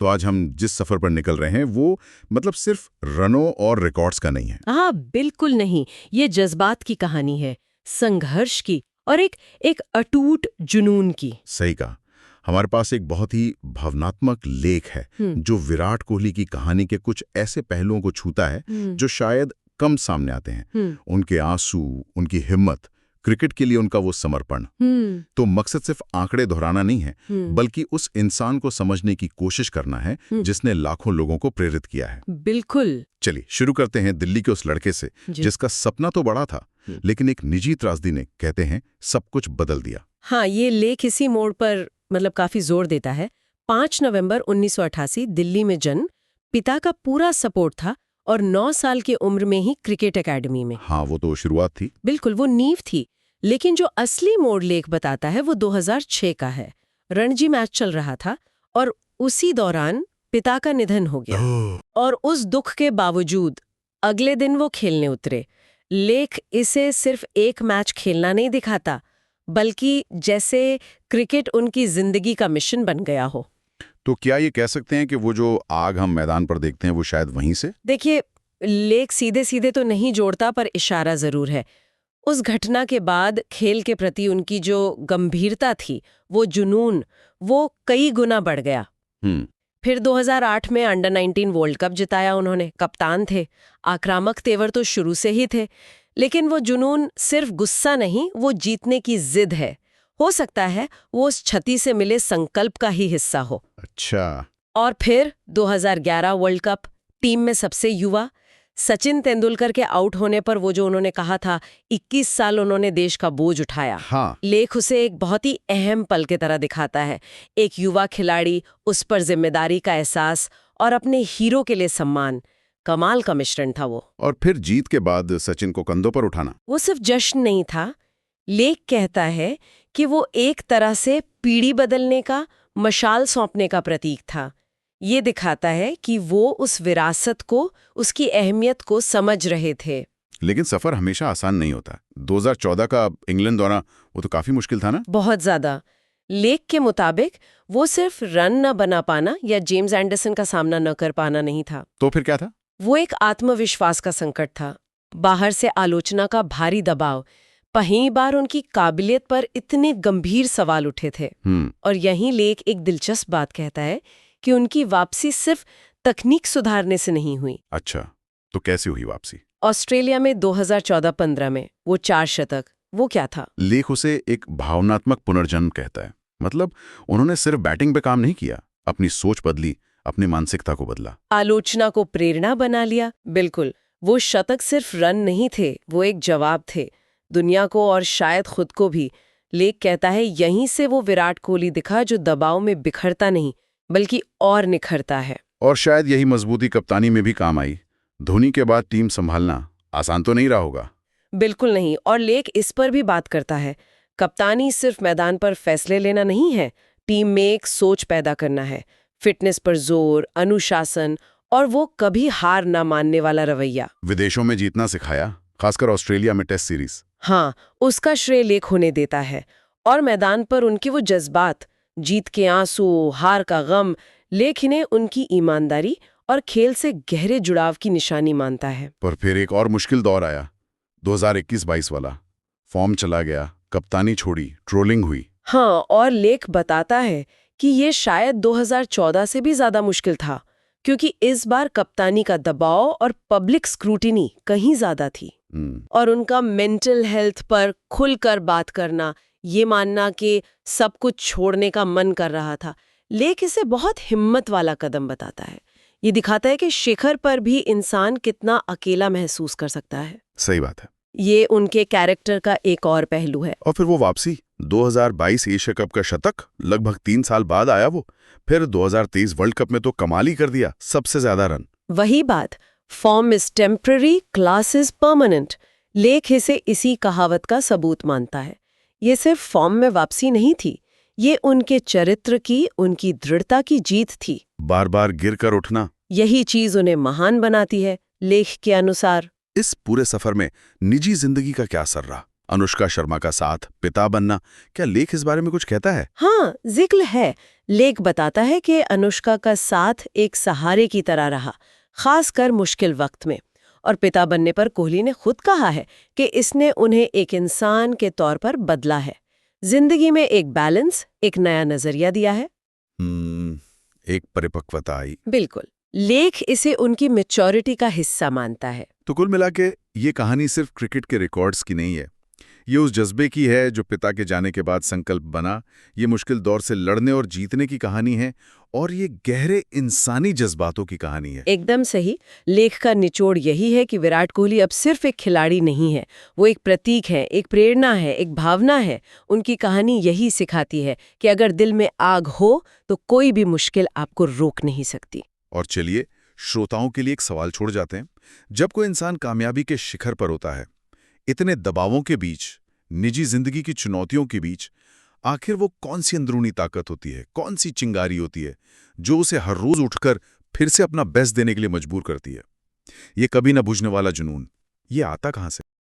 तो आज हम जिस सफर पर निकल रहे हैं वो मतलब सिर्फ रनों और रिकॉर्ड्स का नहीं है। हाँ, बिल्कुल नहीं। ये जज्बात की कहानी है, संघर्ष की और एक अटूट जुनून की। सही कहा। हमारे पास एक बहुत ही भावनात्मक लेख है जो विराट कोहली की कहानी के कुछ ऐसे पहलुओं को छूता है जो शायद कम सामने आते हैं। उनके आंसू, उनकी हिम्मत, क्रिकेट के लिए उनका वो समर्पण। तो मकसद सिर्फ आंकड़े दोहराना नहीं है, बल्कि उस इंसान को समझने की कोशिश करना है जिसने लाखों लोगों को प्रेरित किया है। बिल्कुल। चलिए शुरू करते हैं दिल्ली के उस लड़के से जिसका सपना तो बड़ा था, लेकिन एक निजी त्रासदी ने, कहते हैं, सब कुछ बदल दिया। हाँ, ये लेख इसी मोड़ पर मतलब काफी जोर देता है। 5 नवंबर 1988 दिल्ली में जन्म, पिता का पूरा सपोर्ट था और 9 साल की उम्र में ही क्रिकेट एकेडमी में। हाँ, वो तो शुरुआत थी। बिल्कुल, वो नींव थी। लेकिन जो असली मोड़ लेख बताता है वो 2006 का है। रणजी मैच चल रहा था और उसी दौरान पिता का निधन हो गया। और उस दुख के बावजूद अगले दिन वो खेलने उतरे। लेख इसे सिर्फ एक मैच खेलना नहीं दिखाता, बल्कि जैसे क्रिकेट उनकी जिंदगी का मिशन बन गया हो। तो क्या ये कह सकते हैं कि वो जो आग हम मैदान पर देखते हैं वो शायद वहीं से? देखिए, लेख सीधे सीधे तो नहीं जोड़ता, पर इशारा जरूर है। उस घटना के बाद खेल के प्रति उनकी जो गंभीरता थी, वो जुनून, वो कई गुना बढ़ गया। फिर 2008 में अंडर 19 वर्ल्ड कप जिताया उन्होंने, कप्तान थे। आक्रामक तेवर तो शुरू से ही थे, लेकिन वो जुनून सिर्फ गुस्सा नहीं, वो जीतने की जिद है। हो सकता है वो उस क्षति से मिले संकल्प का ही हिस्सा हो। अच्छा। और फिर 2011 वर्ल्ड कप, टीम में सबसे युवा सचिन तेंदुलकर के आउट होने पर वो जो उन्होंने कहा था 21 साल उन्होंने देश का बोझ उठाया। हाँ। लेख उसे एक बहुत ही अहम पल की तरह दिखाता है। एक युवा खिलाड़ी, उस पर जिम्मेदारी का एहसास और अपने हीरो के लिए सम्मान। कमाल का मिश्रण था वो। और फिर जीत के बाद सचिन को कंधों पर उठाना, वो सिर्फ जश्न नहीं था। लेख कहता है कि वो एक तरह से पीढ़ी बदलने का, मशाल सौंपने का प्रतीक था। ये दिखाता है कि वो उस विरासत को, उसकी अहमियत को समझ रहे थे। लेकिन सफर हमेशा आसान नहीं होता। 2014 का इंग्लैंड दौरा, वो तो काफी मुश्किल था ना? बहुत ज्यादा। लेख के मुताबिक वो सिर्फ रन न बना पाना या जेम्स एंडरसन का सामना न कर पाना नहीं था। तो फिर क्या था? वो एक आत्मविश्वास का संकट था। बाहर से आलोचना का भारी दबाव, कई बार उनकी काबिलियत पर इतने गंभीर सवाल उठे थे। और यहीं लेख एक दिलचस्प बात कहता है कि उनकी वापसी सिर्फ तकनीक सुधारने से नहीं हुई। अच्छा, तो कैसे हुई वापसी? ऑस्ट्रेलिया में 2014-15 में वो 4 शतक, वो क्या था? लेख उसे एक भावनात्मक पुनर्जन्म कहता है। मतलब उन्होंने सिर्फ बैटिंग पे काम नहीं किया, अपनी सोच बदली, अपनी मानसिकता को बदला, आलोचना को प्रेरणा बना लिया। बिल्कुल, वो शतक सिर्फ रन नहीं थे, वो एक जवाब थे, दुनिया को और शायद खुद को भी। लेख कहता है यहीं से वो विराट कोहली दिखा जो दबाव में बिखरता नहीं, बल्कि और निखरता है। और शायद यही मजबूती कप्तानी में भी काम आई। धोनी के बाद टीम संभालना आसान तो नहीं रहा होगा। बिल्कुल नहीं। और लेख इस पर भी बात करता है, कप्तानी सिर्फ मैदान पर फैसले लेना नहीं है, टीम में एक सोच पैदा करना है। फिटनेस पर जोर, अनुशासन और वो कभी हार ना मानने वाला रवैया। विदेशों में जीतना सिखाया, खासकर ऑस्ट्रेलिया में टेस्ट सीरीज। हाँ, उसका श्रेय लेख होने देता है। और मैदान पर उनके वो जज्बात, जीत के आंसू, हार का गम, लेख इन्हें उनकी ईमानदारी और खेल से गहरे जुड़ाव की निशानी मानता है। पर फिर एक और मुश्किल दौर आया, 2021-22 वाला। फॉर्म चला गया, कप्तानी छोड़ी, ट्रोलिंग हुई। हाँ, और लेख बताता है कि ये शायद 2014 से भी ज्यादा मुश्किल था, क्योंकि इस बार कप्तानी का दबाव और पब्लिक स्क्रूटिनी कहीं ज्यादा थी। और उनका मेंटल हेल्थ पर खुलकर बात करना, ये मानना कि सब कुछ छोड़ने का मन कर रहा था। लेख इसे बहुत हिम्मत वाला कदम बताता है। ये दिखाता है कि शिखर पर भी इंसान कितना अकेला महसूस कर सकता है। सही बात है। ये उनके कैरेक्टर का एक और पहलू है। और फिर वो वापसी, 2022 एशिया कप का शतक, लगभग 3 साल बाद आया वो। फिर 2023 वर्ल्ड कप में तो कमाल ही कर दिया, सबसे ज्यादा रन। वही बात, form is temporary, class is permanent. लेख इसे इसी कहावत का सबूत मानता है। ये सिर्फ फॉर्म में वापसी नहीं थी, ये उनके चरित्र की, उनकी दृढ़ता की जीत थी। बार बार गिर कर उठना, यही चीज उन्हें महान बनाती है। लेख के अनुसार इस पूरे सफर में निजी जिंदगी का क्या असर रहा? अनुष्का शर्मा का साथ पिता बनना, क्या लेख इस बारे में कुछ कहता है? हाँ, जिक्र है। लेख बताता है कि अनुष्का का साथ एक सहारे की तरह रहा, खासकर मुश्किल वक्त में। और पिता बनने पर कोहली ने खुद कहा है कि इसने उन्हें एक इंसान के तौर पर बदला है, जिंदगी में एक बैलेंस, एक नया नजरिया दिया है। एक परिपक्वता आई। बिल्कुल। लेख इसे उनकी मैच्योरिटी का हिस्सा मानता है। तो कुल मिला के ये कहानी सिर्फ क्रिकेट के रिकॉर्ड्स की नहीं है, ये उस जज्बे की है जो पिता के जाने के बाद संकल्प बना। ये मुश्किल दौर से लड़ने और जीतने की कहानी है, और ये गहरे इंसानी जज्बातों की कहानी है। एकदम सही। लेख का निचोड़ यही है कि विराट कोहली अब सिर्फ एक खिलाड़ी नहीं है, वो एक प्रतीक है, एक प्रेरणा है, एक भावना है। उनकी कहानी यही सिखाती है कि अगर दिल में आग हो तो कोई भी मुश्किल आपको रोक नहीं सकती। और चलिए, श्रोताओं के लिए एक सवाल छोड़ जाते हैं। जब कोई इंसान कामयाबी के शिखर पर होता है, इतने दबावों के बीच, निजी जिंदगी की चुनौतियों के बीच, आखिर वो कौन सी अंदरूनी ताकत होती है, कौन सी चिंगारी होती है जो उसे हर रोज उठकर फिर से अपना बेस्ट देने के लिए मजबूर करती है? ये कभी ना बुझने वाला जुनून, ये आता कहाँ से?